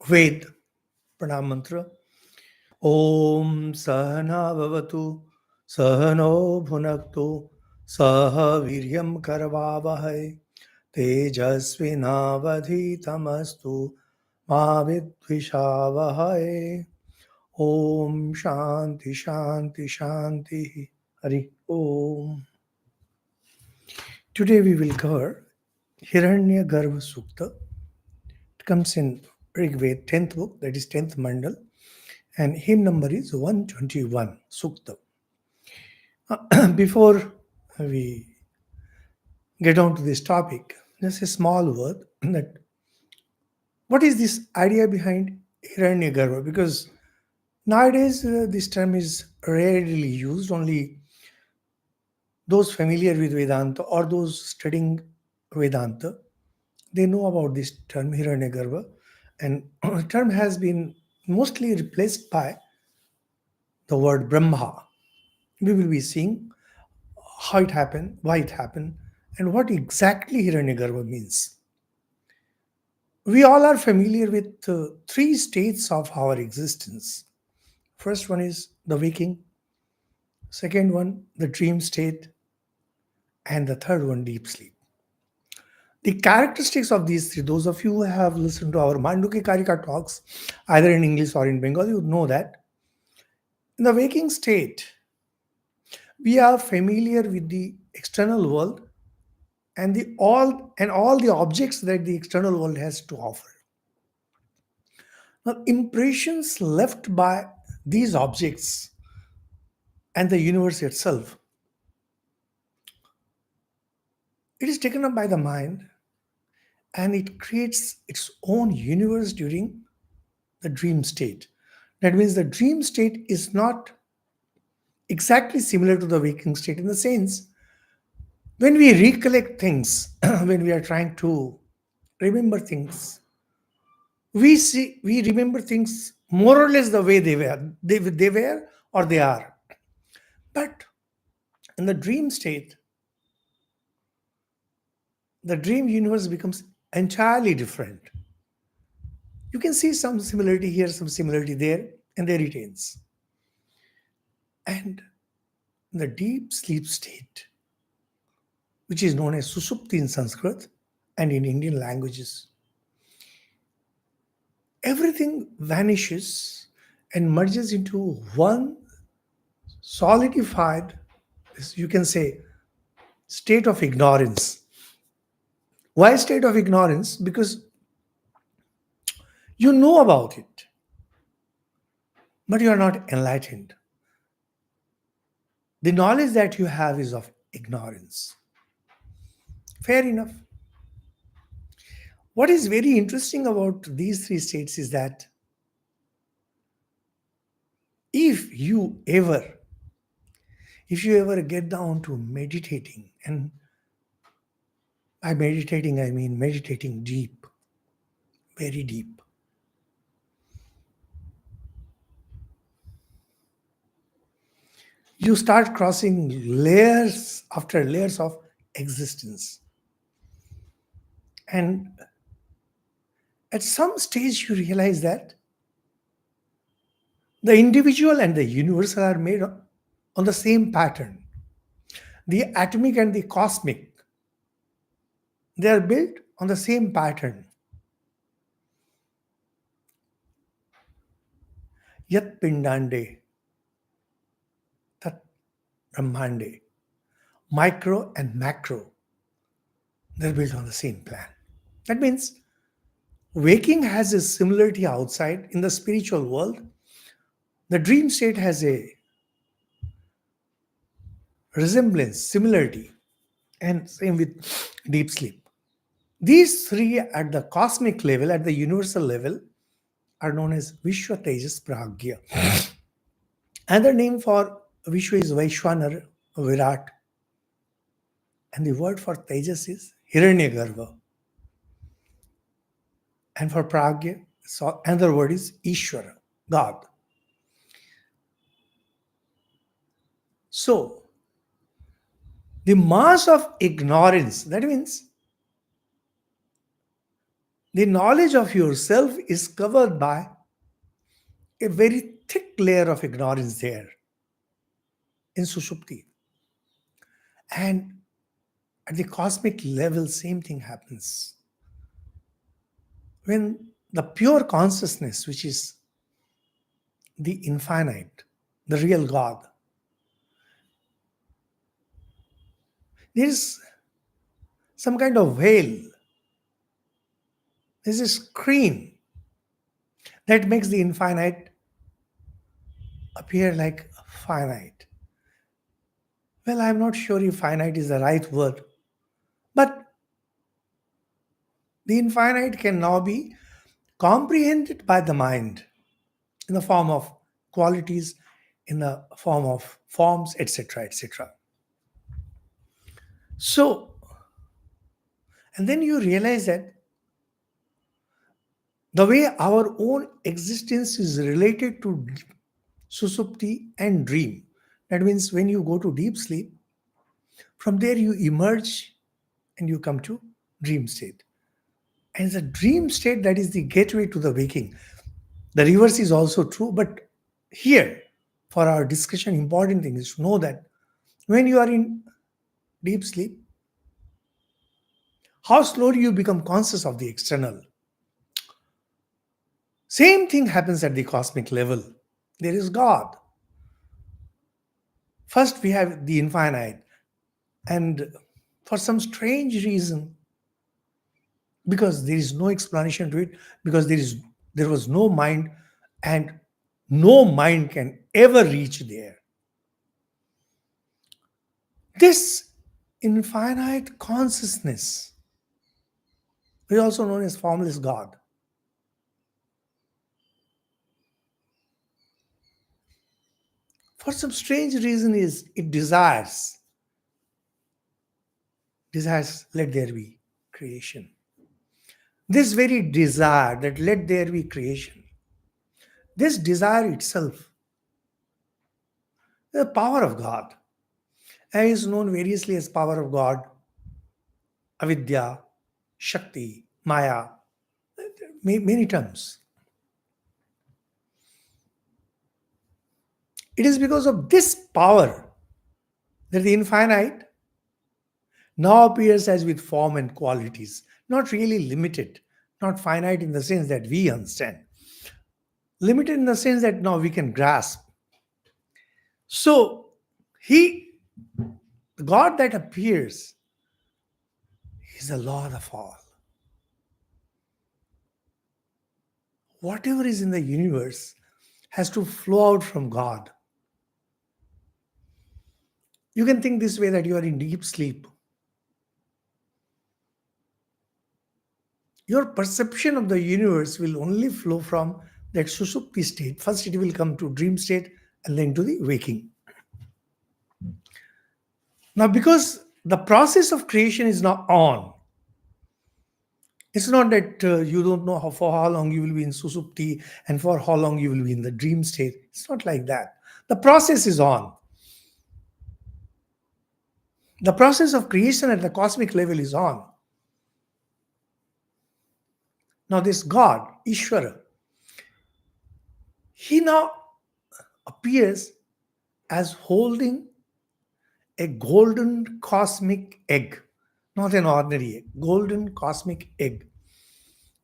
Ved Pranam Mantra. Om Sahana Bhavatu Sahano Bhunaktu Saha Viryam Karvavahai Tejasvinavadhitamastu Ma Vidvishavahai. Om Shanti Shanti Shanti. Hari Om. Today we will cover Hiranyagarbha Sukta. It comes in Rig Veda 10th book, that is 10th Mandal, and hymn number is 121, Sukta. Before we get on to this topic, just a small word that what is this idea behind Hiranyagarbha? Because nowadays this term is rarely used, only those familiar with Vedanta or those studying Vedanta, they know about this term Hiranyagarbha, and the term has been mostly replaced by the word Brahma. We will be seeing how it happened, why it happened, and what exactly Hiranyagarbha means. We all are familiar with three states of our existence. First one is the waking, second one, the dream state, and the third one, deep sleep. The characteristics of these three, those of you who have listened to our Manduki Karika talks, either in English or in Bengali, would know that in the waking state, we are familiar with the external world and all the objects that the external world has to offer. Now, impressions left by these objects and the universe itself, it is taken up by the mind and it creates its own universe during the dream state. That means the dream state is not exactly similar to the waking state in the sense when we recollect things, when we are trying to remember things, we remember things more or less the way they were or they are. But in the dream state, the dream universe becomes entirely different. You can see some similarity here, some similarity there, and they retains. And the deep sleep state, which is known as Susupti in Sanskrit and in Indian languages, everything vanishes and merges into one solidified, you can say, state of ignorance. Why state of ignorance? Because you know about it, but you are not enlightened. The knowledge that you have is of ignorance. Fair enough. What is very interesting about these three states is that if you ever get down to meditating, and by meditating I mean meditating deep, very deep, you start crossing layers after layers of existence. And at some stage, you realize that the individual and the universal are made on the same pattern. The atomic and the cosmic, they are built on the same pattern. Yat pindande, tat brahmande. Micro and macro, they're built on the same plan. That means waking has a similarity outside in the spiritual world. The dream state has a resemblance, similarity, and same with deep sleep. These three at the cosmic level, at the universal level, are known as Vishwa Tejas Pragya. Another name for Vishwa is Vaishwanar, Virat. And the word for Tejas is Hiranyagarbha. And for Pragya, so another word is Ishvara, God. So, the mass of ignorance, that means The knowledge of yourself is covered by a very thick layer of ignorance there in Sushupti. And at the cosmic level, same thing happens. When the pure consciousness, which is the infinite, the real God, there is some kind of veil, there's a screen that makes the infinite appear like finite. Well, I'm not sure if finite is the right word, but the infinite can now be comprehended by the mind in the form of qualities, in the form of forms, etc., etc. So, and then you realize that the way our own existence is related to susupti and dream. That means when you go to deep sleep, from there you emerge and you come to dream state. And the dream state, that is the gateway to the waking. The reverse is also true, but here, for our discussion, important thing is to know that when you are in deep sleep, how slowly you become conscious of the external. Same thing happens at the cosmic level. There is God. First, we have the infinite, and for some strange reason, because there is no explanation to it, because there was no mind, and no mind can ever reach there. This infinite consciousness is also known as formless God. For some strange reason, is it desires, let there be creation. This very desire that let there be creation, this desire itself, the power of God, and is known variously as power of God, avidya, shakti, maya, many terms. It is because of this power that the infinite now appears as with form and qualities, not really limited, not finite in the sense that we understand, limited in the sense that now we can grasp. So, the God that appears, is the Lord of all. Whatever is in the universe has to flow out from God. You can think this way, that you are in deep sleep. Your perception of the universe will only flow from that susupti state. First, it will come to dream state and then to the waking. Now, because the process of creation is now on, it's not that you don't know for how long you will be in susupti and for how long you will be in the dream state. It's not like that. The process is on. The process of creation at the cosmic level is on. Now, this God, Ishvara, he now appears as holding a golden cosmic egg, not an ordinary egg, golden cosmic egg.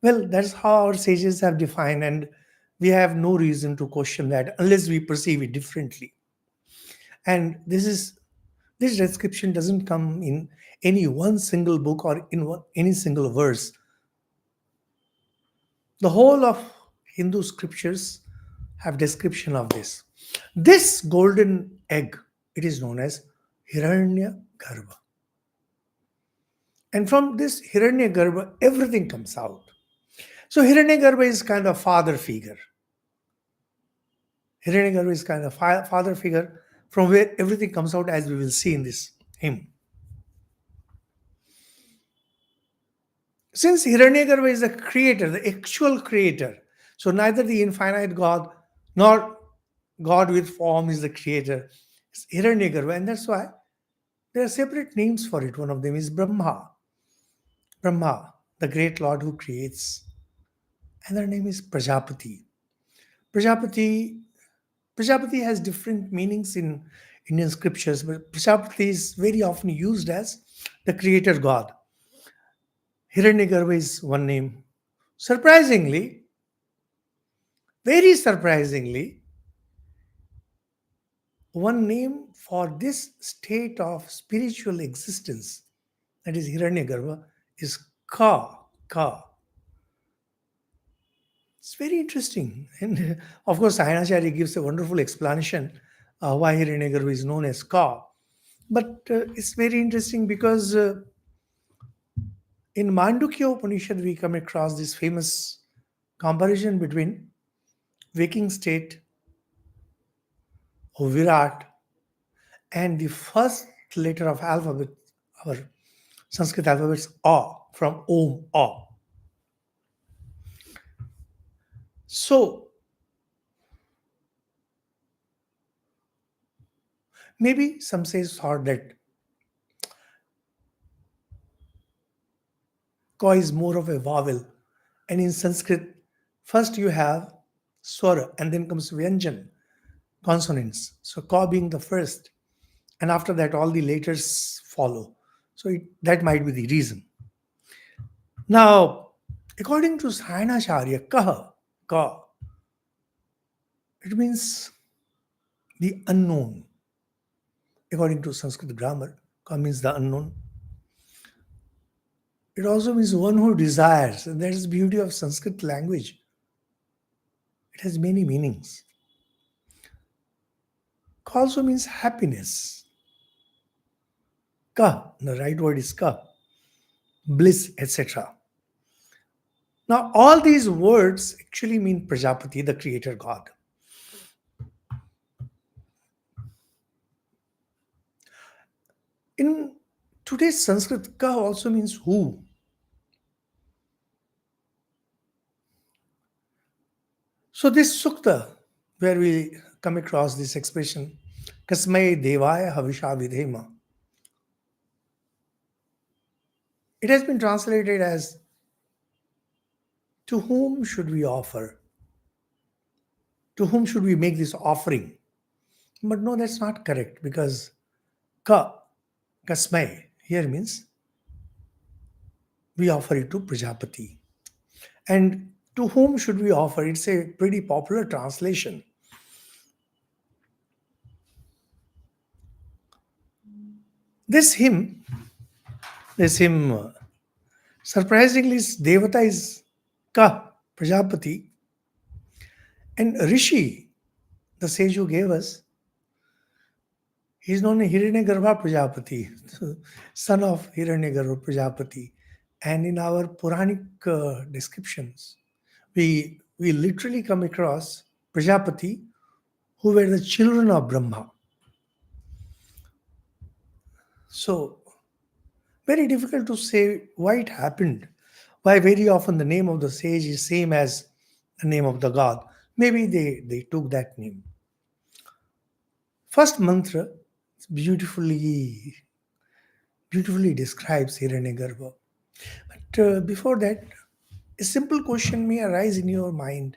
Well, that's how our sages have defined, and we have no reason to question that unless we perceive it differently. And this description doesn't come in any one single book or in any single verse. The whole of Hindu scriptures have description of this. This golden egg, it is known as Hiranyagarbha. And from this Hiranyagarbha, everything comes out. So Hiranyagarbha is kind of father figure. Hiranyagarbha is kind of father figure from where everything comes out, as we will see in this hymn. Since Hiranyagarbha is the creator, the actual creator, so neither the infinite God nor God with form is the creator. It's Hiranyagarbha, and that's why there are separate names for it. One of them is Brahma. Brahma. the great Lord who creates. Another name is Prajapati. Prajapati Prajapati has different meanings in Indian scriptures, but Prajapati is very often used as the creator god. Hiranyagarbha is one name. Surprisingly, very surprisingly, one name for this state of spiritual existence, that is Hiranyagarbha, is Ka. Ka. It's very interesting. And of course, Sayanacharya gives a wonderful explanation why Hiranyagarbha is known as Ka. But it's very interesting because in Mandukya Upanishad, we come across this famous comparison between waking state of Virat and the first letter of alphabet, our Sanskrit alphabets, A, from Om, A. So maybe some say thought that Ka is more of a vowel. And in Sanskrit, first you have swara and then comes Vyanjan, consonants. So Ka being the first, and after that all the letters follow. So that might be the reason. Now, according to Sayanacharya, Kaha, Ka, it means the unknown. According to Sanskrit grammar, Ka means the unknown. It also means one who desires, and that is the beauty of Sanskrit language. It has many meanings. Ka also means happiness. Ka, the right word is ka, bliss, etc. Now, all these words actually mean Prajapati, the creator god. In today's Sanskrit, ka also means who. So this sukta, where we come across this expression, kasmai devaya havisha vidhema, it has been translated as to whom should we offer? To whom should we make this offering? But no, that's not correct because ka, kasmai, here means we offer it to Prajapati. And to whom should we offer? It's a pretty popular translation. This hymn, surprisingly, Devata is Ka, Prajapati, and Rishi, the sage who gave us, he's known as Hiranyagarbha Prajapati, son of Hiranyagarbha Prajapati. And in our Puranic descriptions, we literally come across Prajapati, who were the children of Brahma. So, very difficult to say why it happened. Why very often the name of the sage is same as the name of the god. Maybe they took that name. First mantra beautifully describes Hiranyagarbha. But before that, a simple question may arise in your mind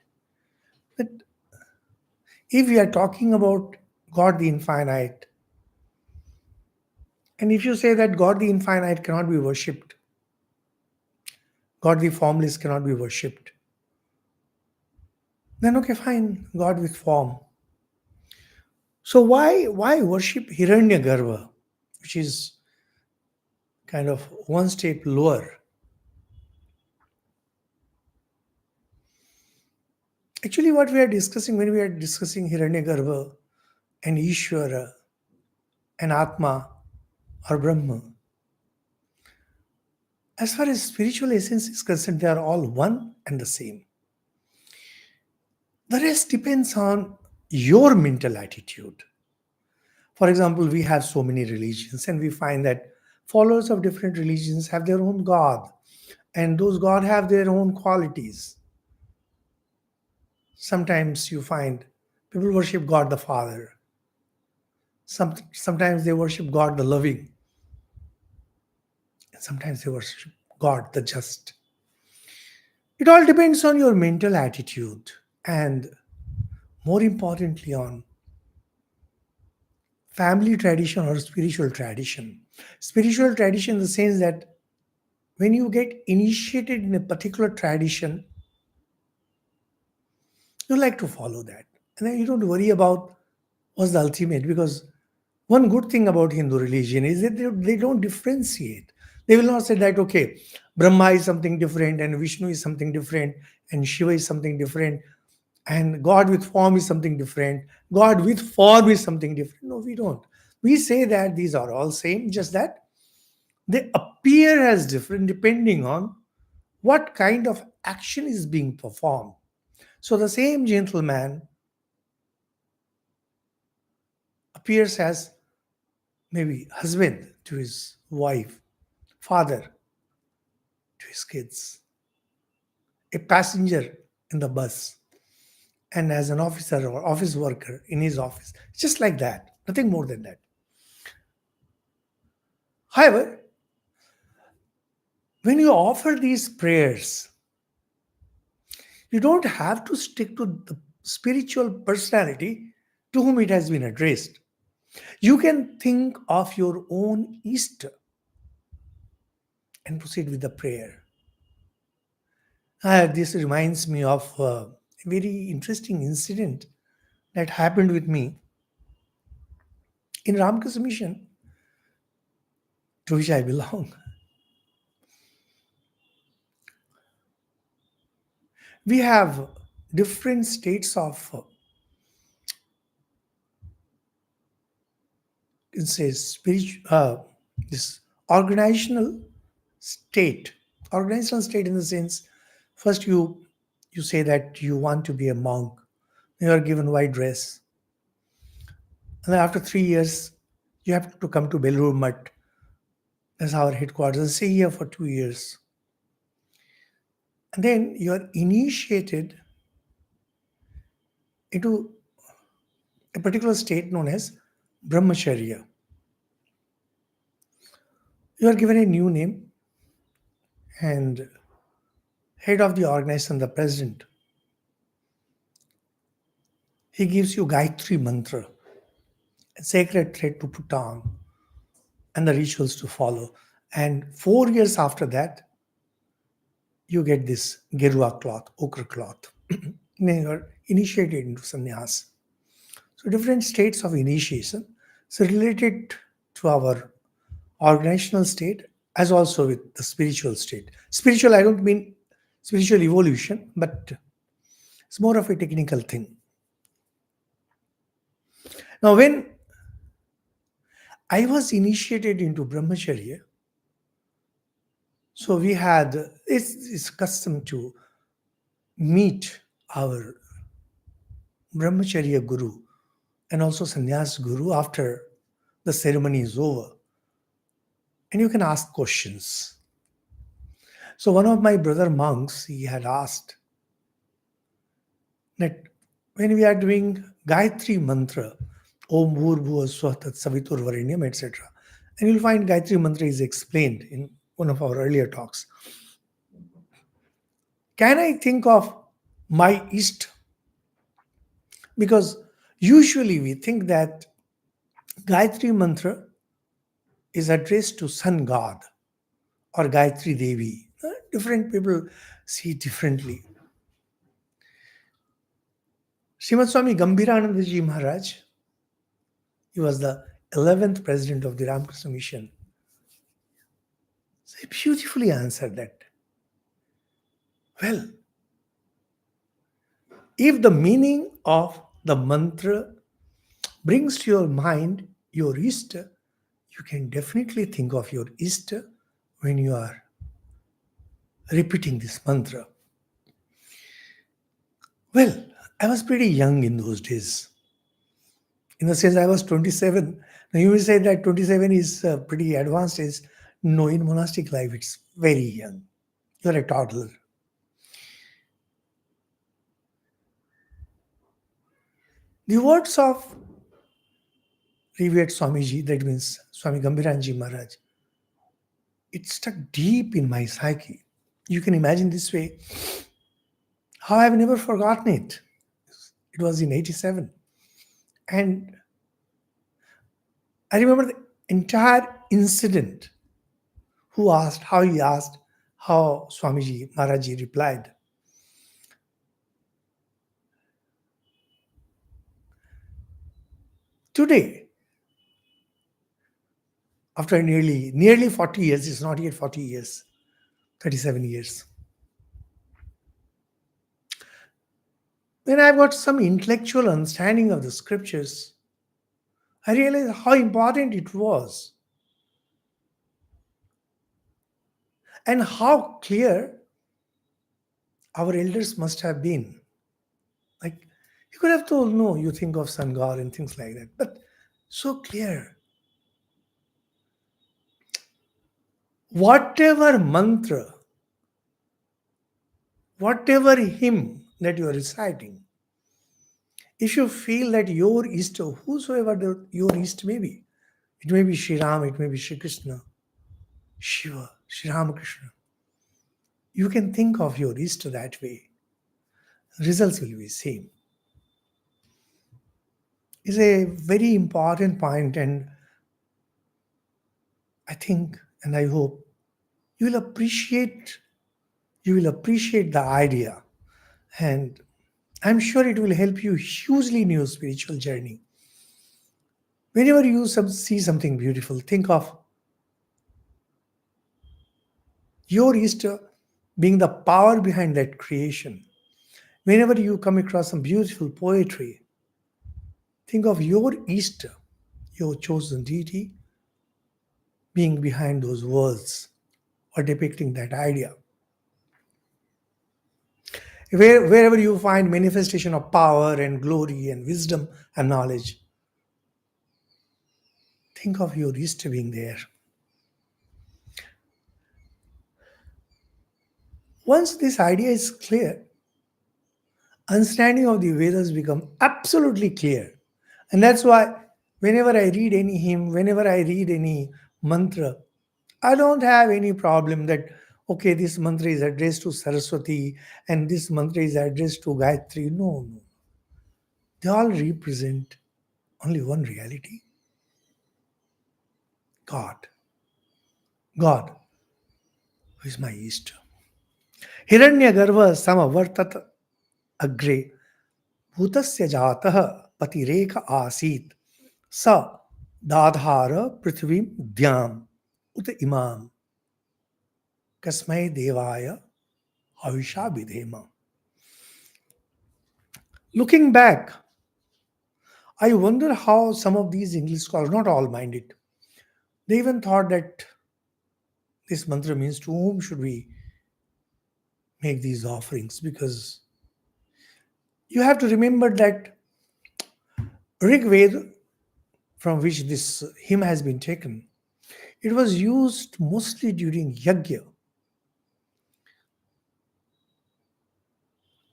that if we are talking about God the infinite, and if you say that God the infinite cannot be worshipped, God the formless cannot be worshipped, then okay, fine, God with form. So why worship Hiranyagarbha, which is kind of one step lower? Actually, what we are discussing when we are discussing Hiranyagarbha and Ishvara and Atma or Brahma, as far as spiritual essence is concerned, they are all one and the same. The rest depends on your mental attitude. For example, we have so many religions, and we find that followers of different religions have their own God, and those God have their own qualities. Sometimes you find people worship God the Father. Sometimes they worship God the loving, and sometimes they worship God the just. It all depends on your mental attitude and, more importantly, on family tradition or spiritual tradition. Spiritual tradition in the sense that when you get initiated in a particular tradition, you like to follow that. And then you don't worry about what's the ultimate, because one good thing about Hindu religion is that they don't differentiate. They will not say that, okay, Brahma is something different and Vishnu is something different and Shiva is something different and God with form is something different. God with form is something different. No, we don't. We say that these are all same, just that they appear as different depending on what kind of action is being performed. So the same gentleman appears as maybe husband to his wife, father to his kids, a passenger in the bus, and as an officer or office worker in his office. Just like that, nothing more than that. However, when you offer these prayers, you don't have to stick to the spiritual personality to whom it has been addressed. You can think of your own East and proceed with the prayer. This reminds me of a very interesting incident that happened with me in Ramakrishna Mission, to which I belong. We have different states of, say, spiritual, this organizational state. Organizational state in the sense, first you say that you want to be a monk. You are given white dress, and then after 3 years, you have to come to Belur Mutt. That's our headquarters. And stay here for 2 years. And then you are initiated into a particular state known as Brahmacharya. You are given a new name, and head of the organization, the president, he gives you Gāyatrī mantra, a sacred thread to put on, and the rituals to follow. And 4 years after that, you get this gerua cloth, ochre cloth. Then you are initiated into sannyas. So different states of initiation. So related to our organizational state as also with the spiritual state. Spiritual, I don't mean spiritual evolution, but it's more of a technical thing. Now, when I was initiated into Brahmacharya, so we had, it's custom to meet our Brahmacharya Guru and also Sannyas Guru after the ceremony is over. And you can ask questions. So one of my brother monks, he had asked that when we are doing Gayatri mantra, Om Bhur Swah Tat Savitur Varenyam, etc., and you'll find Gayatri mantra is explained in one of our earlier talks. Can I think of my East? Because usually we think that Gayatri mantra is addressed to sun god or Gayatri Devi. Different people see it differently. Srimad Swami Gambhirananda Ji Maharaj, he was the 11th president of the Ramakrishna Mission. So he beautifully answered that. Well, if the meaning of the mantra brings to your mind your East, you can definitely think of your East when you are repeating this mantra. Well, I was pretty young in those days. In the sense, I was 27. Now, you will say that 27 is pretty advanced age. No, in monastic life, it's very young. You're a toddler. The words of revered Swamiji, that means Swami Gambhiranji Maharaj, it stuck deep in my psyche. You can imagine this way. How I've never forgotten it. It was in 87. And I remember the entire incident. Who asked, how he asked, how Swamiji Maharaji replied. Today, after nearly 40 years, it's not yet 40 years, 37 years, when I've got some intellectual understanding of the scriptures, I realized how important it was and how clear our elders must have been. Like, you could have told, no, you think of sun god and things like that, but so clear. Whatever mantra, whatever hymn that you are reciting, if you feel that your Ishta, whosoever your Ishta may be, it may be Sri Ram, it may be Sri Krishna, Shiva, Sri Ramakrishna, you can think of your Ishta that way. Results will be same. It's a very important point, and I think and I hope you will appreciate the idea, and I'm sure it will help you hugely in your spiritual journey. Whenever you see something beautiful, think of your Ishta being the power behind that creation. Whenever you come across some beautiful poetry, think of your Ishta, your chosen deity, being behind those words or depicting that idea. Wherever you find manifestation of power and glory and wisdom and knowledge, think of your Ishta being there. Once this idea is clear, understanding of the Vedas become absolutely clear. And that's why whenever I read any hymn, whenever I read any mantra, I don't have any problem that, okay, this mantra is addressed to Saraswati and this mantra is addressed to Gayatri. No, no. They all represent only one reality, God. God, who is my Ishta. Hiranyagarbha Samavartat Agre Bhutasya Jatah Patireka Asit Sa Dadhara Prithvim Dhyam Ut Imam Kasmai Devaya Havisha Vidhema. Looking back, I wonder how some of these English scholars, not all minded, they even thought that this mantra means to whom should we make these offerings, because you have to remember that Rig Veda, from which this hymn has been taken, it was used mostly during yajna.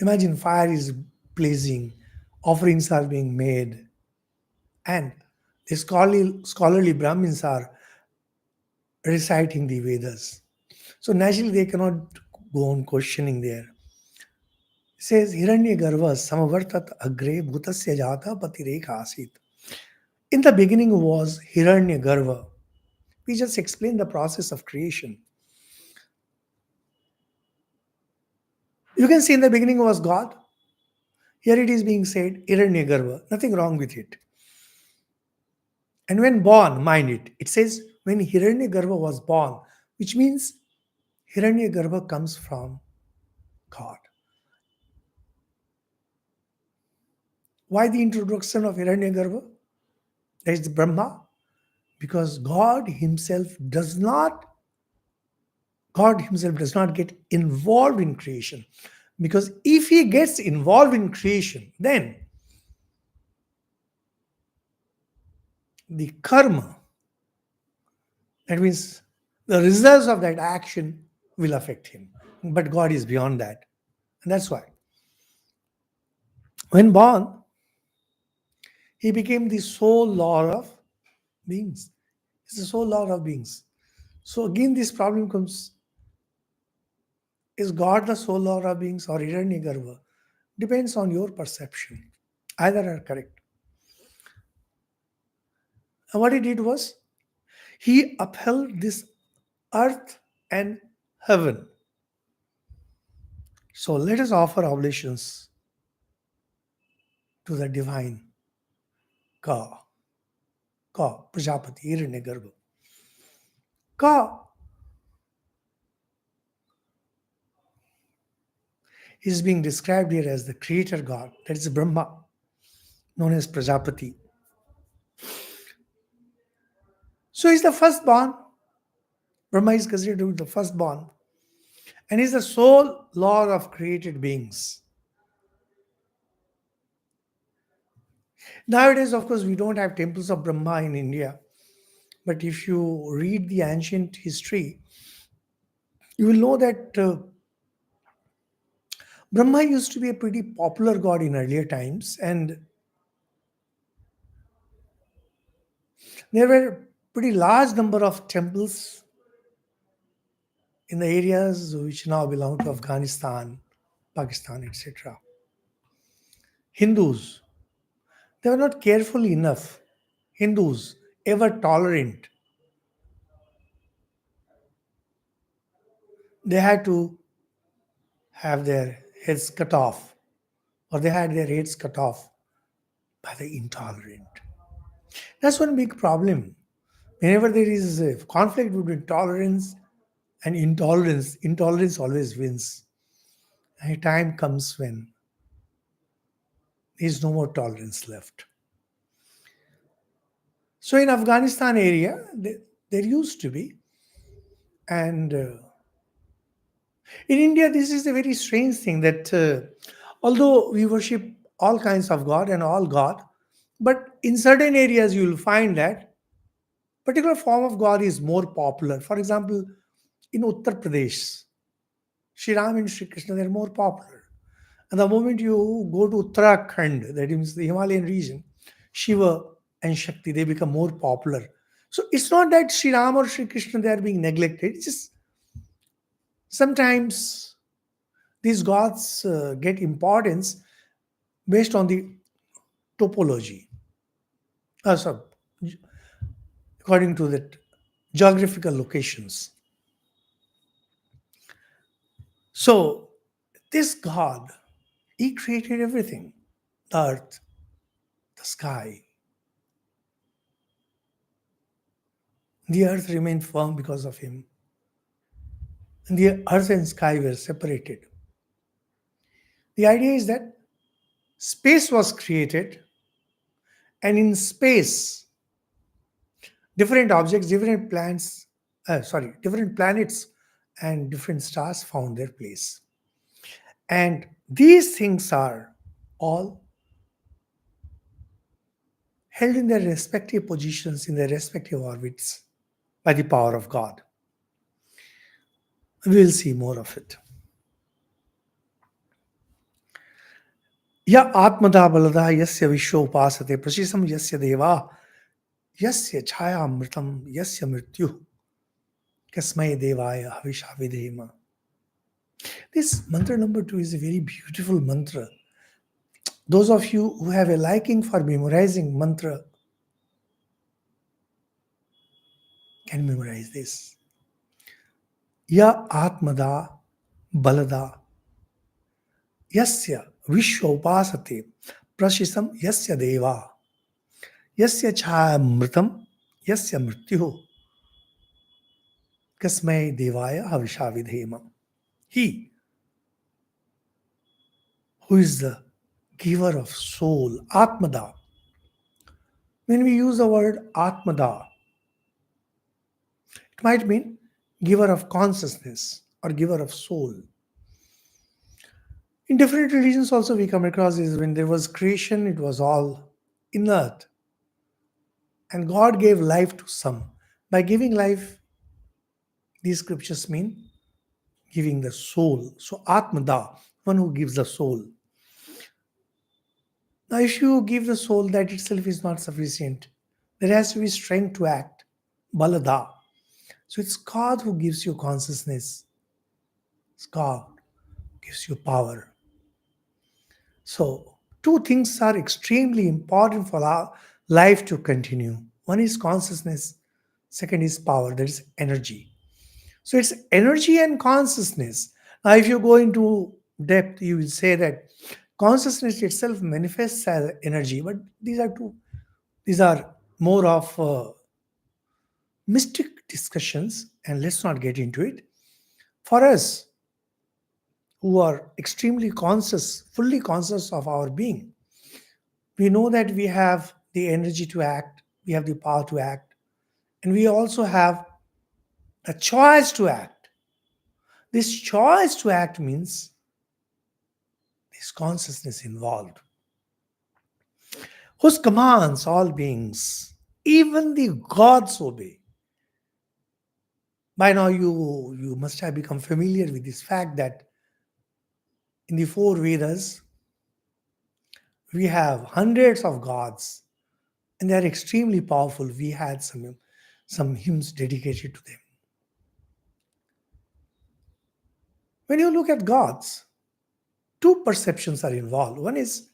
Imagine fire is blazing, offerings are being made, and the scholarly Brahmins are reciting the Vedas. So naturally, they cannot go on questioning there. It says, Hiranyagarbha Samavartat Agre Bhutasya Jata Patireka Asit. In the beginning was Hiranyagarbha. We just explained the process of creation. You can see in the beginning was God. Here it is being said, Hiranyagarbha. Nothing wrong with it. And when born, mind it, it says when Hiranyagarbha was born, which means Hiranyagarbha comes from God. Why the introduction of Hiranyagarbha? That is Brahma. Because God himself does not get involved in creation. Because if he gets involved in creation, then the karma, that means the results of that action, will affect him. But God is beyond that. And that's why. When born, he became the sole Lord of beings. He's the sole Lord of beings. So again, this problem comes. Is God the sole Lord of beings or Hiranyagarbha? Depends on your perception. Either are correct. And what he did was, he upheld this earth and heaven. So let us offer oblations to the divine Ka, Prajapati, Hiranyagarbha. Ka is being described here as the creator God, that is Brahma, known as Prajapati. So he's the firstborn. Brahma is considered to be the firstborn, and he's the sole Lord of created beings. Nowadays, of course, we don't have temples of Brahma in India, but if you read the ancient history, you will know that Brahma used to be a pretty popular god in earlier times, and there were a pretty large number of temples in the areas which now belong to Afghanistan, Pakistan, etc. Hindus, they were not careful enough. Hindus, ever tolerant, they had to have their heads cut off, or they had their heads cut off by the intolerant. That's one big problem. Whenever there is a conflict between tolerance and intolerance, intolerance always wins. And a time comes when there is no more tolerance left. So in Afghanistan area, there used to be, and in India, this is a very strange thing that although we worship all kinds of God and all God, but in certain areas you will find that particular form of God is more popular. For example, in Uttar Pradesh, Sri Ram and Sri Krishna, they're more popular. And the moment you go to Uttarakhand, that means the Himalayan region, Shiva and Shakti, they become more popular. So it's not that Sri Ram or Sri Krishna, they are being neglected. It's just sometimes these gods get importance based on the topology, sorry, according to the geographical locations. So this God, he created everything, the earth, the sky. The earth remained firm because of him. And the earth and sky were separated. The idea is that space was created, and in space, different objects, different planets and different stars found their place. And these things are all held in their respective positions in their respective orbits by the power of God. We will see more of it. Ya atmada balada yasya vishwa upasate prashisam yasya deva yasya chaya amritam yasya mrityu kasmai devaya havisha vidhema. This mantra number 2 is a very beautiful mantra. Those of you who have a liking for memorizing mantra can memorize this. Ya atmada balada yasya vishwa upasate prashisam yasya deva yasya chayamritam yasya mrityu kasmai devaya havisha vidhema. He who is the giver of soul, atmada. When we use the word atmada, it might mean giver of consciousness or giver of soul. In different religions also we come across this. When there was creation, it was all inert. And God gave life to some. By giving life, these scriptures mean giving the soul. So Atmada, one who gives the soul. Now if you give the soul, that itself is not sufficient. There has to be strength to act. Balada. So it's God who gives you consciousness. God gives you power. So, two things are extremely important for our life to continue. One is consciousness, second is power, that is energy. So, it's energy and consciousness. Now, if you go into depth, you will say that consciousness itself manifests as energy, but these are more of mystic discussions, and let's not get into it. For us who are extremely conscious, fully conscious of our being, we know that we have the energy to act, we have the power to act, and we also have a choice to act. This choice to act means this consciousness involved, whose commands all beings, even the gods, obey. By now, you must have become familiar with this fact that in the four Vedas, we have hundreds of gods, and they are extremely powerful. We had some hymns dedicated to them. When you look at gods, two perceptions are involved. One is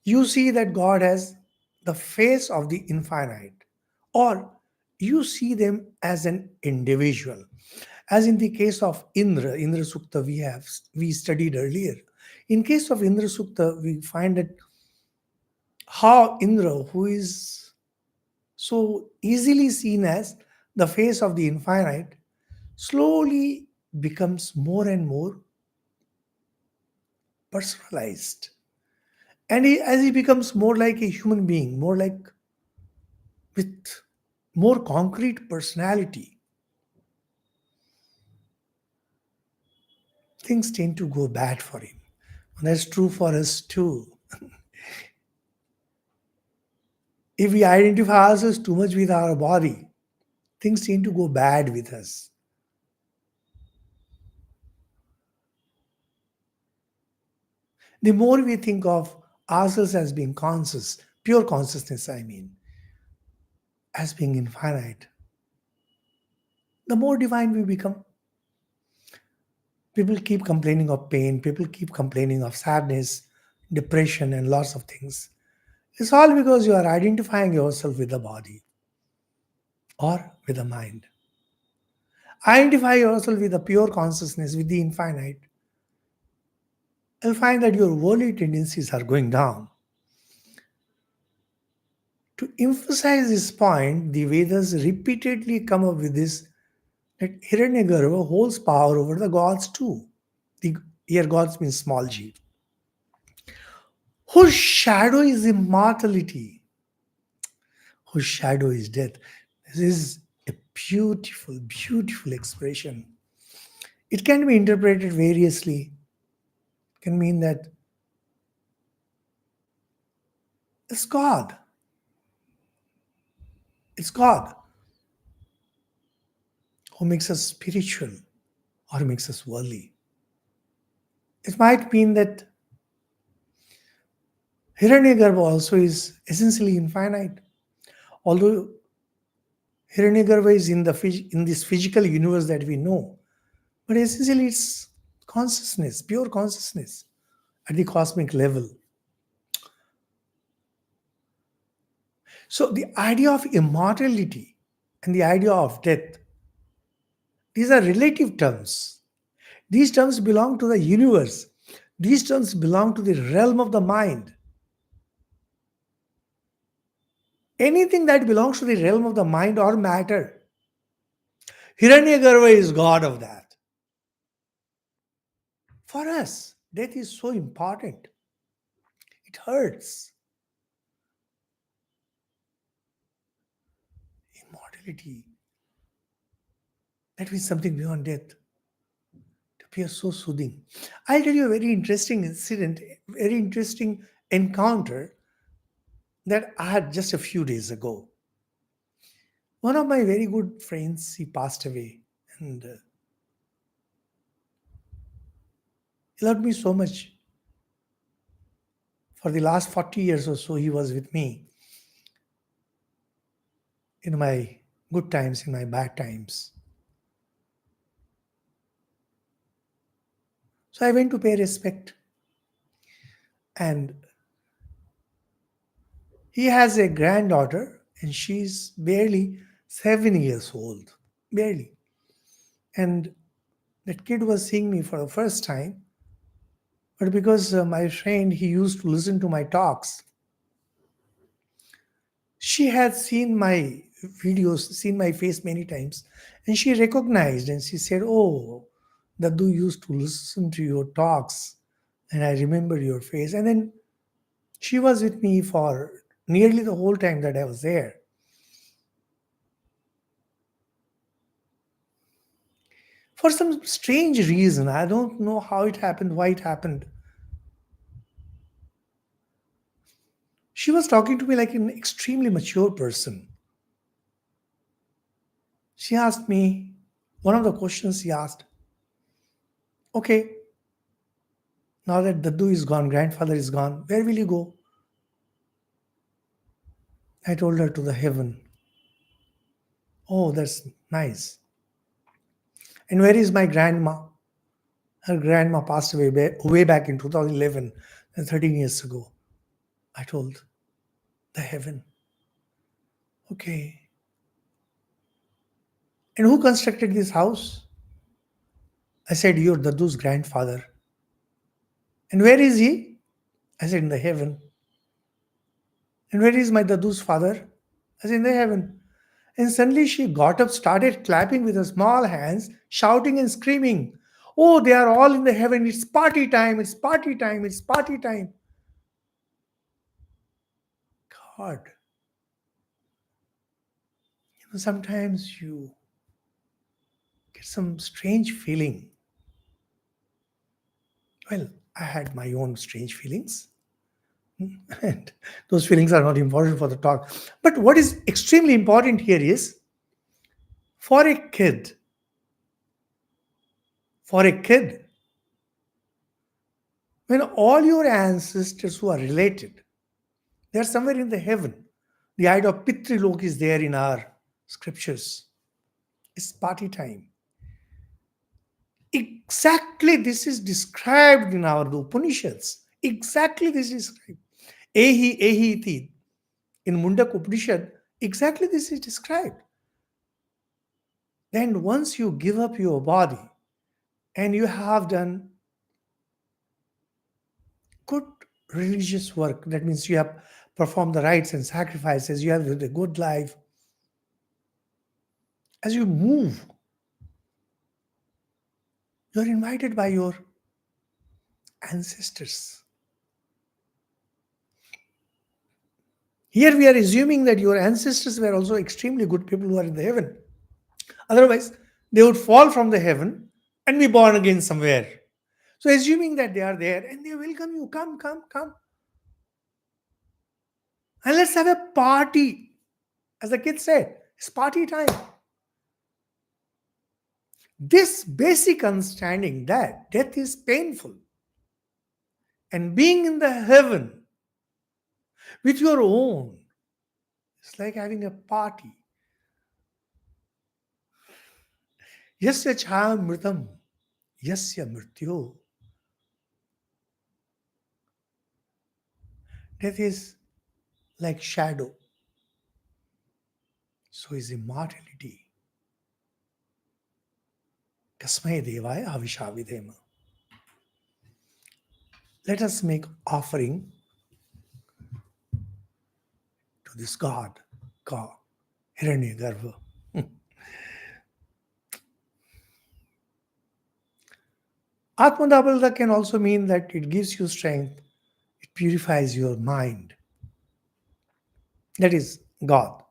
you see that God has the face of the infinite, or you see them as an individual. As in the case of Indra Sukta we studied earlier. In case of Indra Sukta, we find that how Indra, who is so easily seen as the face of the infinite, slowly becomes more and more personalized. And as he becomes more like a human being, more like with more concrete personality, things tend to go bad for him. And that's true for us too. If we identify ourselves too much with our body, things tend to go bad with us. The more we think of ourselves as being conscious, pure consciousness, I mean, as being infinite, the more divine we become. People keep complaining of pain, people keep complaining of sadness, depression, and lots of things. It's all because you are identifying yourself with the body or with the mind. Identify yourself with the pure consciousness, with the infinite. You'll find that your worldly tendencies are going down. To emphasize this point, the Vedas repeatedly come up with this that Hiranyagarbha holds power over the gods too. The here gods means small g, whose shadow is immortality, whose shadow is death. This is a beautiful, beautiful expression. It can be interpreted variously. It can mean that it's God. It's God who makes us spiritual or makes us worldly. It might mean that Hiranyagarbha also is essentially infinite. Although Hiranyagarbha is in this physical universe that we know, but essentially it's consciousness, pure consciousness at the cosmic level. So the idea of immortality and the idea of death, these are relative terms. These terms belong to the universe. These terms belong to the realm of the mind. Anything that belongs to the realm of the mind or matter, Hiranyagarbha is God of that. For us, death is so important. It hurts. Immortality, that means something beyond death. To appear so soothing. I'll tell you a very interesting incident, very interesting encounter that I had just a few days ago. One of my very good friends, he passed away, and he loved me so much. For the last 40 years or so, he was with me in my good times, in my bad times. So I went to pay respect, and he has a granddaughter, and she's barely 7 years old. Barely. And that kid was seeing me for the first time, but because my friend, he used to listen to my talks, she had seen my videos, seen my face many times, and she recognized and she said, "Oh, Daddu used to listen to your talks, and I remember your face." And then she was with me for nearly the whole time that I was there. For some strange reason, I don't know how it happened, why it happened. She was talking to me like an extremely mature person. She asked me, one of the questions she asked, "Okay, now that Daddu is gone, grandfather is gone, where will you go?" I told her, "To the heaven." "Oh, that's nice. And where is my grandma?" Her grandma passed away way back in 2011, 13 years ago. I told, "The heaven." "Okay. And who constructed this house?" I said, "Your Daddu's grandfather." "And where is he?" I said, "In the heaven." "And where is my Daddu's father?" I said, "In the heaven." And suddenly she got up, started clapping with her small hands, shouting and screaming, "Oh, they are all in the heaven. It's party time. It's party time. It's party time." God, sometimes you get some strange feeling. Well, I had my own strange feelings, and those feelings are not important for the talk. But what is extremely important here is for a kid, for a kid, when all your ancestors who are related, they are somewhere in the heaven. The idea of Pitrilok is there in our scriptures. It's party time. Exactly this is described in our Upanishads. Exactly this is described. Ehi ehi iti. In Mundak Upanishad, exactly this is described. Then once you give up your body and you have done good religious work, that means you have performed the rites and sacrifices, you have lived a good life, as you move, you're invited by your ancestors. Here we are assuming that your ancestors were also extremely good people who are in the heaven. Otherwise, they would fall from the heaven and be born again somewhere. So, assuming that they are there and they welcome you, come, come, come, and let's have a party. As the kids said, it's party time. This basic understanding that death is painful and being in the heaven with your own, it's like having a party. Yasya chha mritam, yasya mrityo. Death is like shadow. So is immortality. Kasmai devaya avishavidema. Let us make offering to this God called Hiranyagarbha. Atmadabhalta can also mean that it gives you strength, it purifies your mind. That is God.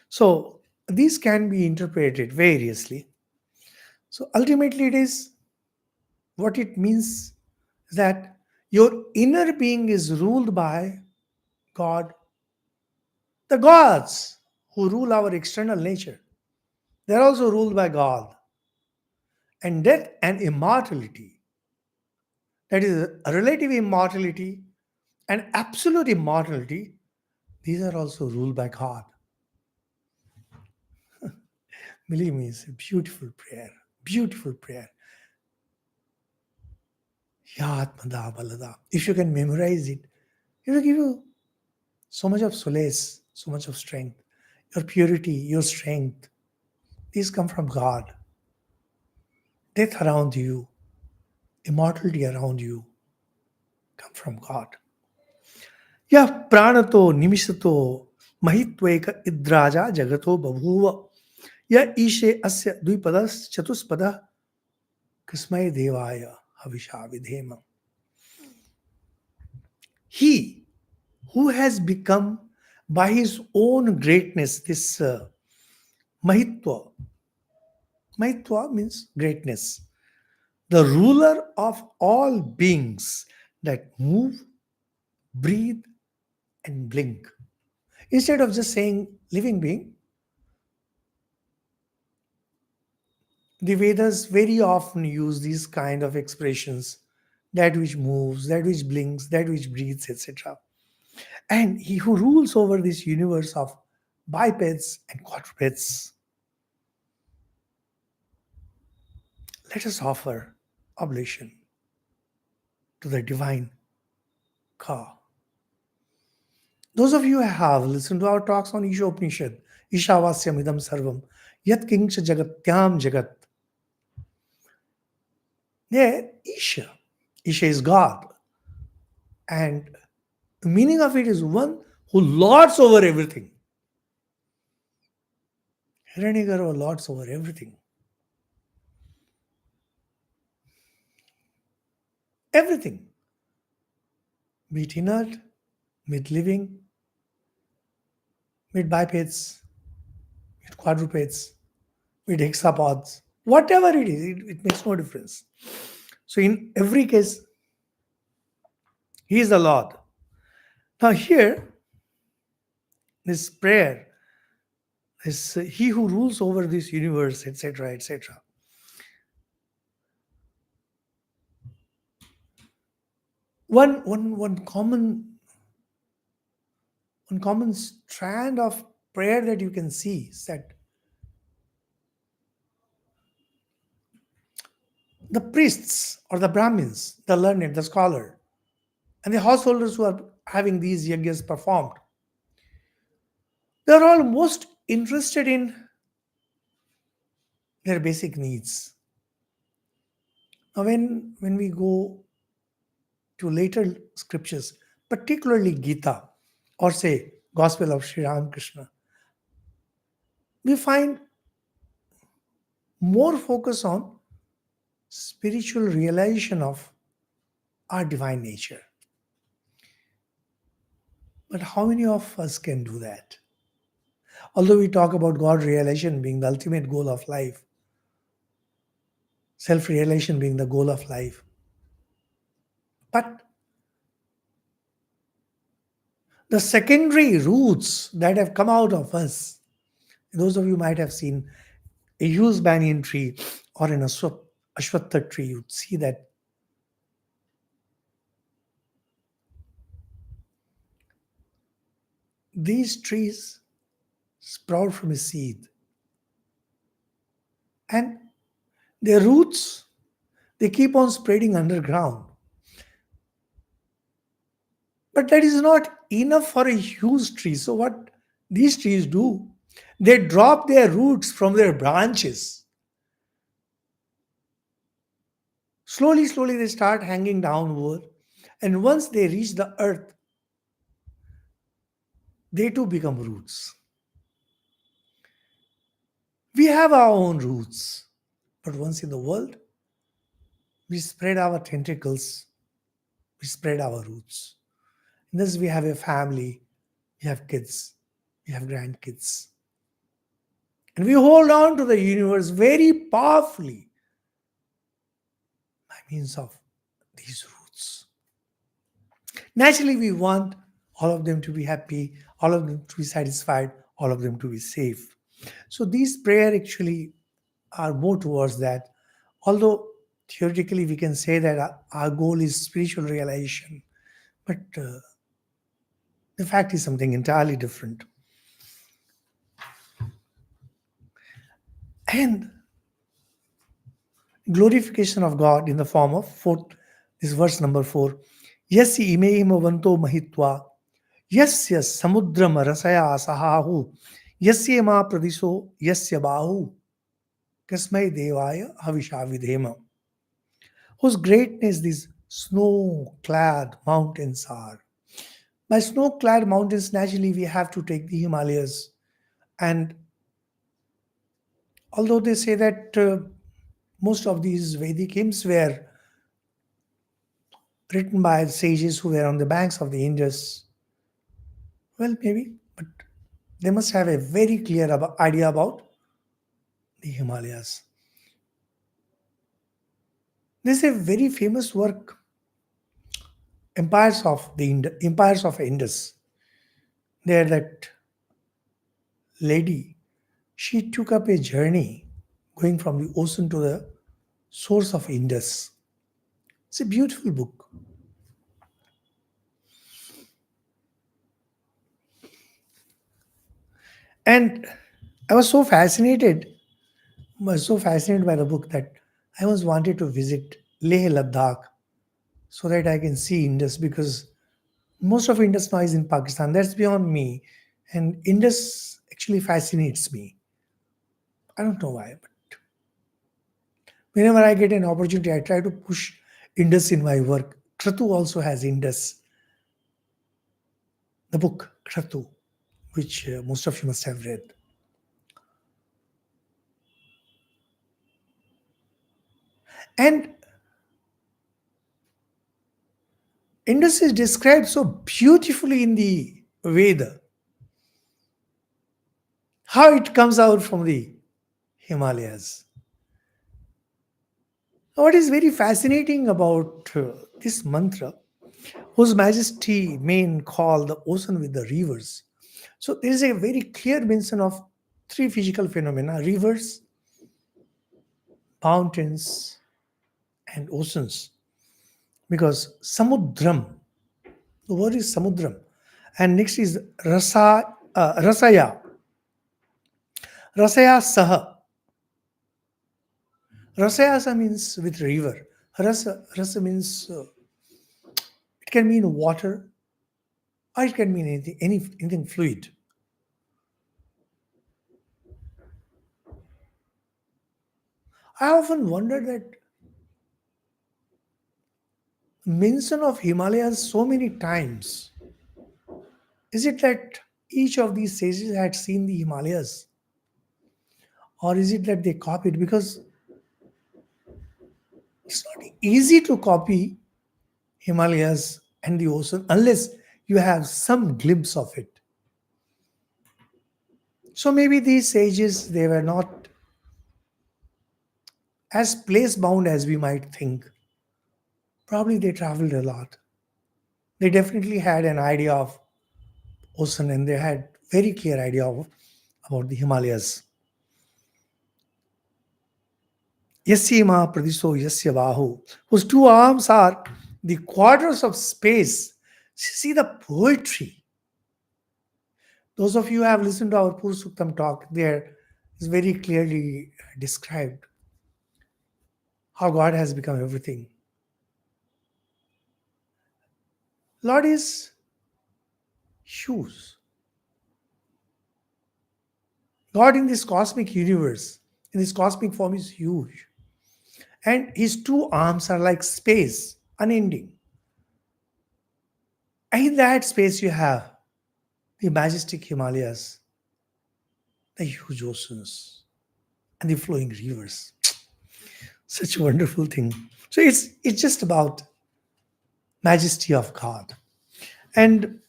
So these can be interpreted variously. So ultimately, it is what it means that your inner being is ruled by God. The gods who rule our external nature, they're also ruled by God. And death and immortality, that is a relative immortality and absolute immortality, these are also ruled by God. Believe me, it's a beautiful prayer. Beautiful prayer. Yatmada balada. If you can memorize it, it will give you so much of solace, so much of strength. Your purity, your strength, these come from God. Death around you, immortality around you, come from God. Yah pranato nimisato mahitvaika idraja jagato babhuva. Ya ishe asya dvipadas chatuspada kasmai devaya havisha vidhema. He who has become by his own greatness this mahitva. Mahitva means greatness. The ruler of all beings that move, breathe, and blink. Instead of just saying living being, the Vedas very often use these kind of expressions, that which moves, that which blinks, that which breathes, etc. And he who rules over this universe of bipeds and quadrupeds, let us offer oblation to the divine Ka. Those of you who have listened to our talks on Isha Upanishad, Ishavasyam idam sarvam, yat kincha jagatyam jagat. There, Isha is God. And the meaning of it is one who lords over everything. Hiranyagarbha lords over everything. Everything. Be it inert, be it living, be it bipeds, be it quadrupeds, be it hexapods, whatever it is, it makes no difference. So in every case, he is the Lord. Now here, this prayer, this he who rules over this universe, etc., etc. One common strand of prayer that you can see is that the priests or the Brahmins, the learned, the scholar, and the householders who are having these yagyas performed, they are all most interested in their basic needs. Now, when we go to later scriptures, particularly Gita, or say Gospel of Sri Ramakrishna, we find more focus on spiritual realization of our divine nature. But how many of us can do that? Although we talk about God realization being the ultimate goal of life, self realization being the goal of life, but the secondary roots that have come out of us, those of you might have seen a huge banyan tree or an ashwatha tree, you'd see that these trees sprout from a seed, and their roots, they keep on spreading underground. But that is not enough for a huge tree. So what these trees do, they drop their roots from their branches. Slowly, slowly they start hanging downward. And once they reach the earth, they too become roots. We have our own roots. But once in the world, we spread our tentacles, we spread our roots. In this, we have a family, we have kids, we have grandkids. And we hold on to the universe very powerfully by means of these roots. Naturally, we want all of them to be happy, all of them to be satisfied, all of them to be safe. So these prayers actually are more towards that. Although theoretically we can say that our goal is spiritual realization, but the fact is something entirely different. And glorification of God in the form of This verse number 4. Yasya ime imavanto mahitva yasya samudram rasaya sahahu yasya ma pradiso yasya bahu kasmai devaya havishavidhema. Whose greatness these snow-clad mountains are. By snow-clad mountains, naturally we have to take the Himalayas. And although they say that most of these Vedic hymns were written by sages who were on the banks of the Indus, well, maybe, but they must have a very clear idea about the Himalayas. There's a very famous work, Empires of Indus. There, that lady, she took up a journey going from the ocean to the source of Indus. It's a beautiful book. And I was so fascinated, by the book that I was wanted to visit Leh Ladakh so that I can see Indus, because most of Indus now is in Pakistan. That's beyond me. And Indus actually fascinates me. I don't know why, but whenever I get an opportunity, I try to push Indus in my work. Kratu also has Indus, the book Kratu, which most of you must have read. And Indus is described so beautifully in the Veda. How it comes out from the Himalayas. What is very fascinating about this mantra, whose majesty may call the ocean with the rivers. So there is a very clear mention of three physical phenomena: rivers, mountains, and oceans. Because samudram, the word is samudram. And next is rasaya. Rasaya saha. Rasayasa means with river. Rasa means it can mean water, or it can mean anything fluid. I often wonder that mention of Himalayas so many times. Is it that each of these sages had seen the Himalayas? Or is it that they copied? Because it's not easy to copy Himalayas and the ocean unless you have some glimpse of it. So maybe these sages, they were not as place bound as we might think. Probably they traveled a lot. They definitely had an idea of ocean, and they had very clear idea about the Himalayas. Yasyama Pradiso Yasya Bahu, whose two arms are the quarters of space. See the poetry. Those of you who have listened to our Pur Suktam talk, there is very clearly described how God has become everything. Lord is huge. God in this cosmic universe, in this cosmic form, is huge. And his two arms are like space, unending. And in that space, you have the majestic Himalayas, the huge oceans, and the flowing rivers. Such a wonderful thing. So it's just about majesty of God. And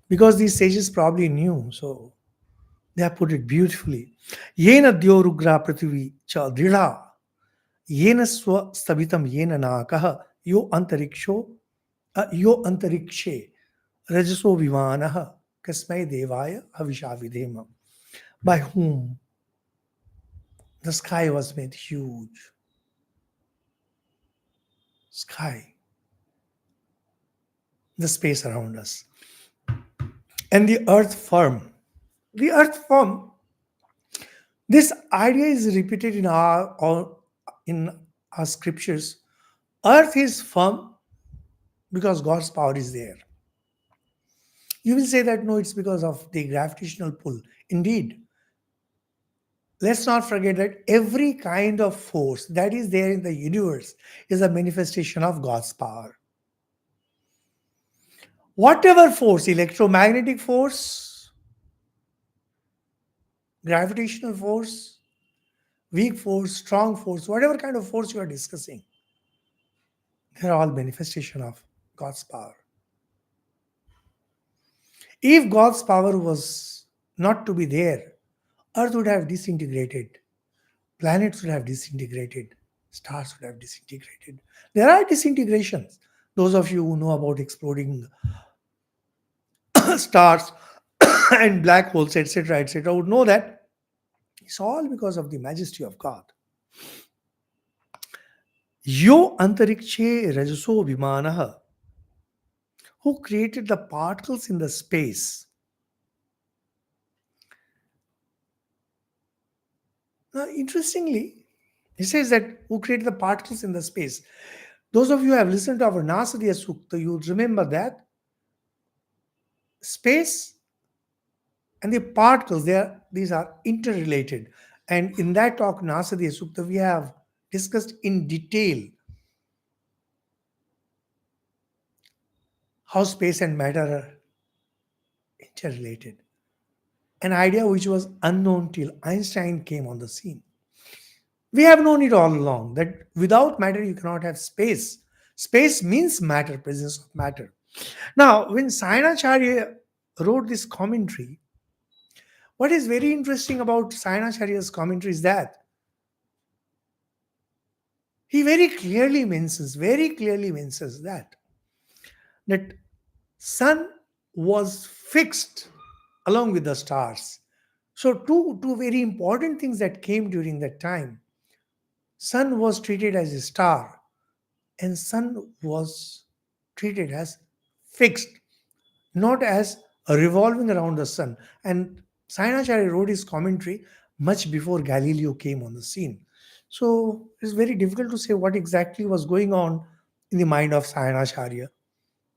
because these sages probably knew, so they have put it beautifully. Yena dyorugra prithvi cha dridha, yena swa stavitam yena nakaha, yo antarikshe rajaso vimanaha kasmai devaya havishavidhema. By whom the sky was made huge. Sky, the space around us, and the earth firm. The earth firm. This idea is repeated in our scriptures Earth is firm because God's power is there. You will say that no, it's because of the gravitational pull. Indeed, let's not forget that every kind of force that is there in the universe is a manifestation of God's power. Whatever force, electromagnetic force, gravitational force, weak force, strong force, whatever kind of force you are discussing, they're all manifestation of God's power. If God's power was not to be there, Earth would have disintegrated, planets would have disintegrated, stars would have disintegrated. There are disintegrations. Those of you who know about exploding stars and black holes, etc., etc., would know that it's all because of the majesty of God. Yo antarikshe rajaso vimanah, who created the particles in the space. Now, interestingly, he says that who created the particles in the space. Those of you who have listened to our Nasadiya Sukta, you would remember that space and the particles, these are interrelated. And in that talk, Nasadiya Sukta, we have discussed in detail how space and matter are interrelated. An idea which was unknown till Einstein came on the scene. We have known it all along that without matter you cannot have space. Space means matter, presence of matter. Now, when Sayanacharya wrote this commentary, what is very interesting about Sayanacharya's commentary is that he very clearly mentions that sun was fixed along with the stars. So two very important things that came during that time. Sun was treated as a star and sun was treated as fixed, not as a revolving around the sun. And Sayanacharya wrote his commentary much before Galileo came on the scene. So it's very difficult to say what exactly was going on in the mind of Sayanacharya.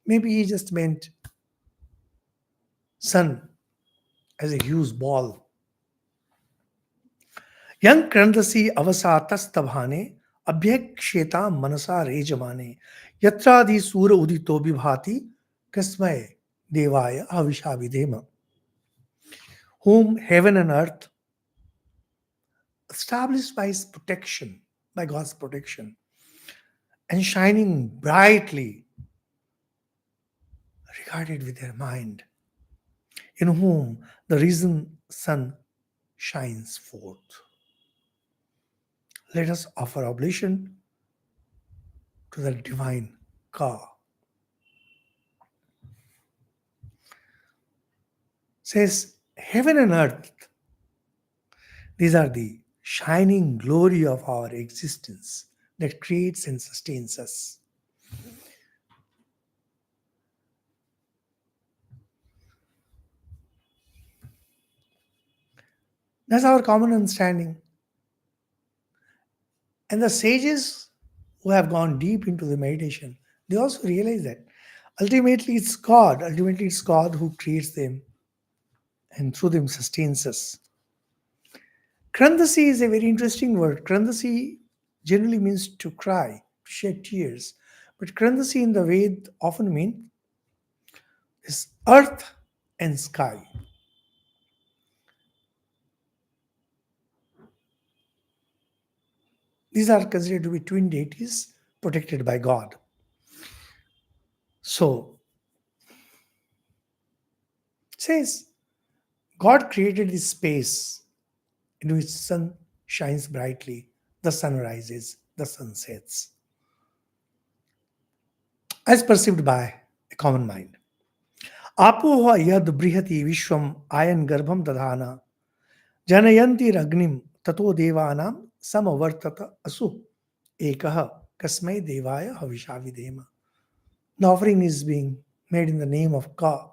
Maybe he just meant sun as a huge ball. Yang krandasi avasatastabhane abhyaksheta manasa rejamane yatradi sura udito bibhati kasmay devaya avishavidema, whom heaven and earth established by his protection, by God's protection, and shining brightly, regarded with their mind, in whom the risen sun shines forth. Let us offer oblation to the divine Ka. Says, heaven and earth, these are the shining glory of our existence that creates and sustains us. That's our common understanding. And the sages who have gone deep into the meditation, they also realize that ultimately it's God. Ultimately it's God who creates them and through them sustains us. Krandasi is a very interesting word. Krandasi generally means to cry, to shed tears. But Krandasi in the Ved often means is earth and sky. These are considered to be twin deities protected by God. So, it says, God created this space in which sun shines brightly, the sun rises, the sun sets, as perceived by a common mind. Apoha yad brihati vishwam ayan garbham dadhana janayanti ragnim tato devanam samavartata asu ekaha kasmai devaya havishavidema. The offering is being made in the name of God.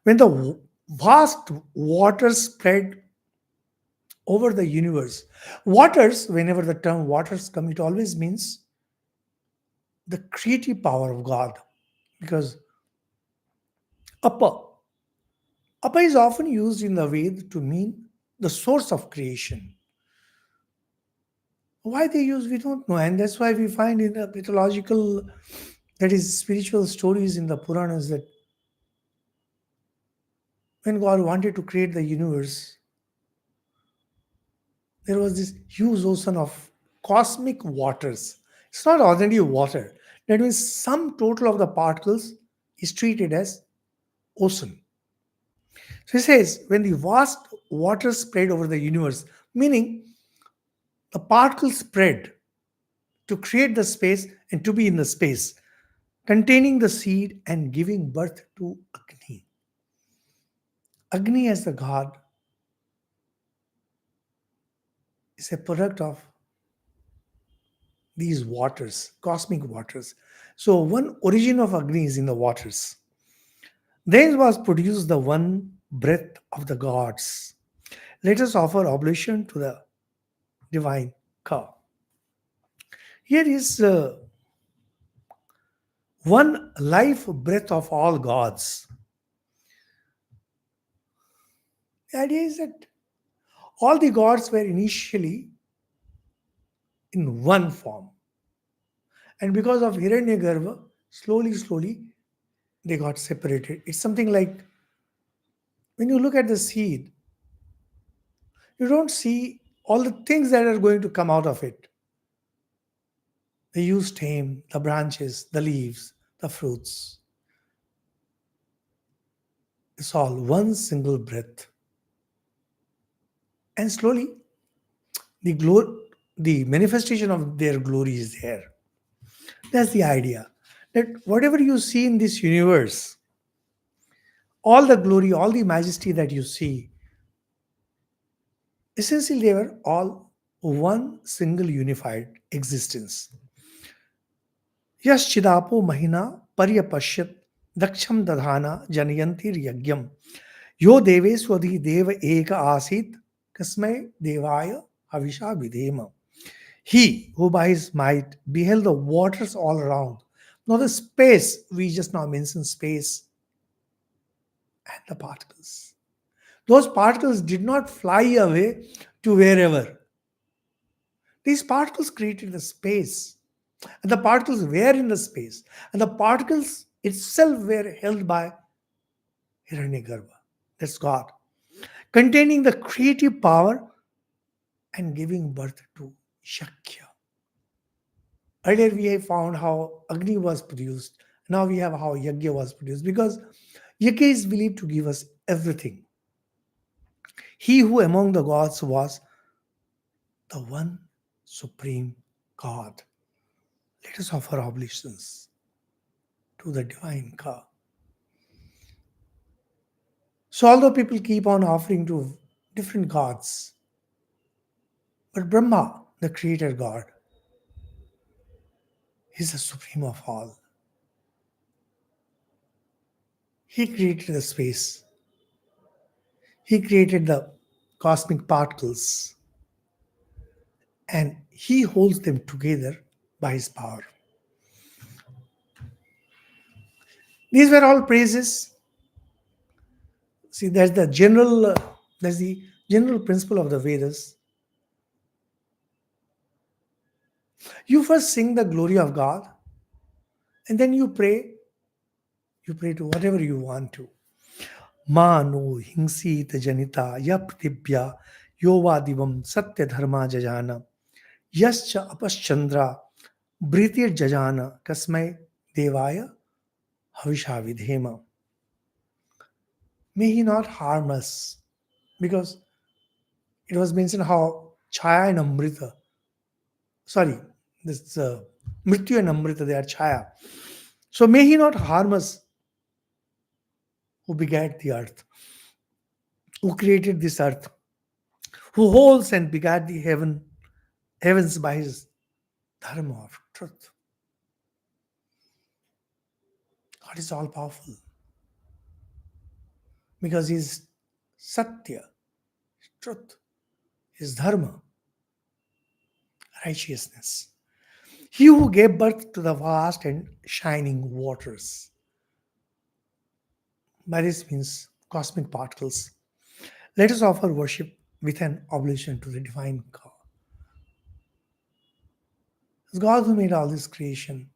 When the vast waters spread over the universe, waters, whenever the term waters come, it always means the creative power of God. Because Apa, Apa is often used in the Ved to mean the source of creation. Why they use, we don't know, and that's why we find in the mythological, that is, spiritual stories in the Puranas, that when God wanted to create the universe, there was this huge ocean of cosmic waters. It's not ordinary water. That means sum total of the particles is treated as ocean. So he says, when the vast waters spread over the universe, meaning the particles spread to create the space and to be in the space, containing the seed and giving birth to Agni. Agni as the god is a product of these waters, cosmic waters. So one origin of Agni is in the waters. Then was produced the one breath of the gods. Let us offer oblation to the divine cow. Here is one life breath of all gods. The idea is that all the gods were initially in one form. And because of Hiranyagarbha, slowly, they got separated. It's something like when you look at the seed, you don't see all the things that are going to come out of it. The you stem, the branches, the leaves, the fruits. It's all one single breath. And slowly, the glory, the manifestation of their glory is there. That's the idea. That whatever you see in this universe, all the glory, all the majesty that you see, essentially they were all one single unified existence. Yaschidapo mahina paryapashyat daksham dadhana janayantir yagyam yo deveswadi deva eka asit kasmai devaya havisha vidhema. He who by his might beheld the waters all around. Now the space, we just now mentioned space and the particles. Those particles did not fly away to wherever. These particles created the space. And the particles were in the space. And the particles itself were held by Hiranyagarbha. That's God. Containing the creative power and giving birth to Shakya. Earlier we have found how Agni was produced. Now we have how Yajna was produced. Because Yajna is believed to give us everything. He who among the gods was the one supreme God. Let us offer oblations to the divine God. So, although people keep on offering to different gods, but Brahma, the creator God, is the supreme of all. He created the space, He created the cosmic particles, and He holds them together by His power. These were all praises. See, that's the general principle of the Vedas. You first sing the glory of God, and then you pray. You pray to whatever you want to. Mano hingsit janita yaptibhya yovadivam satya dharma jajana yascha apaschandra britir jajana kasmai devaya havisha vidhema. May he not harm us, because it was mentioned how chaya and amrita, sorry, this mrityu and amrita, they are chaya. So may he not harm us, who begat the earth, who created this earth, who holds and begat the heavens by his dharma of truth. God is all powerful because He is Satya, truth, His dharma, righteousness. He who gave birth to the vast and shining waters. By this means cosmic particles. Let us offer worship with an oblation to the divine God. It's God who made all this creation.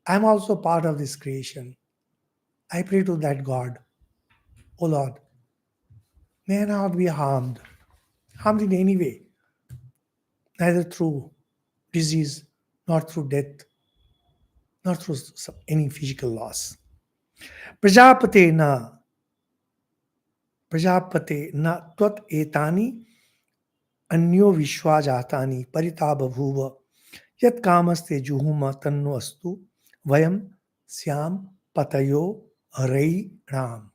I am also part of this creation. I pray to that God, O Lord, may I not be harmed in any way, neither through disease, nor through death, nor through any physical loss. Prajapate na, Prajapate na twat etani अन्यो विश्वा जातानि परिताबभूव यत् कामस्ते जुहुम तन्नो अस्तु vayam syam patayo ram.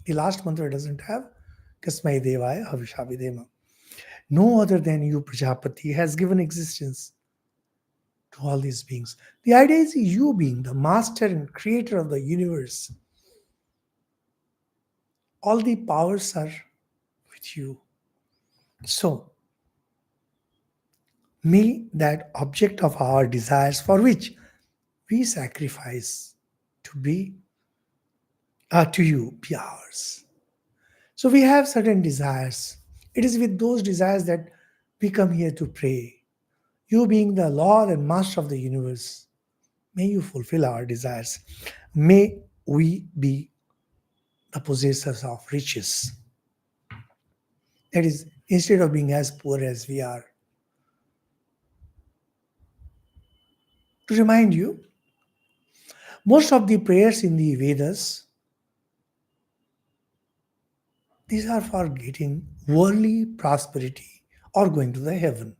The last mantra doesn't have Kasmai Devaya Havishavidema. No other than you, Prajapati, has given existence to all these beings. The idea is you being the master and creator of the universe. All the powers are with you. So, may that object of our desires for which we sacrifice to be to you be ours. So we have certain desires. It is with those desires that we come here to pray. You being the Lord and Master of the universe, may you fulfill our desires. May we be the possessors of riches. That is, instead of being as poor as we are. To remind you, most of the prayers in the Vedas, these are for getting worldly prosperity or going to the heaven.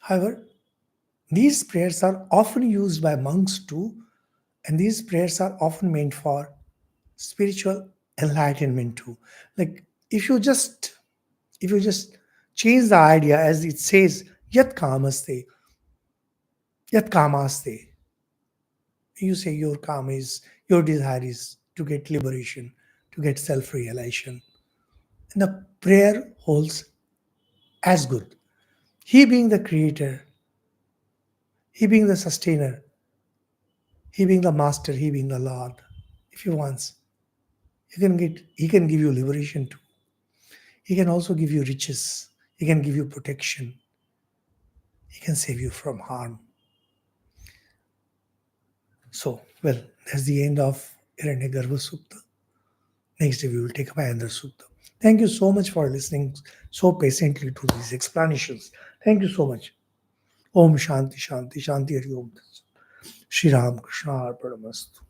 However, these prayers are often used by monks too, and these prayers are often meant for spiritual enlightenment too. Like if you just change the idea as it says, yat kamaste. You say your desire is to get liberation, to get self-realization. And the prayer holds as good. He being the creator, he being the sustainer, he being the master, he being the Lord. If he wants, he can give you liberation too. He can also give you riches. He can give you protection. He can save you from harm. So, well, that's the end of Hiranyagarbha Sukta. Next day we will take up another Sukta. Thank you so much for listening so patiently to these explanations. Thank you so much. Om Shanti Shanti Shanti Hari Om. Shri Ram Krishna Arpanamastu.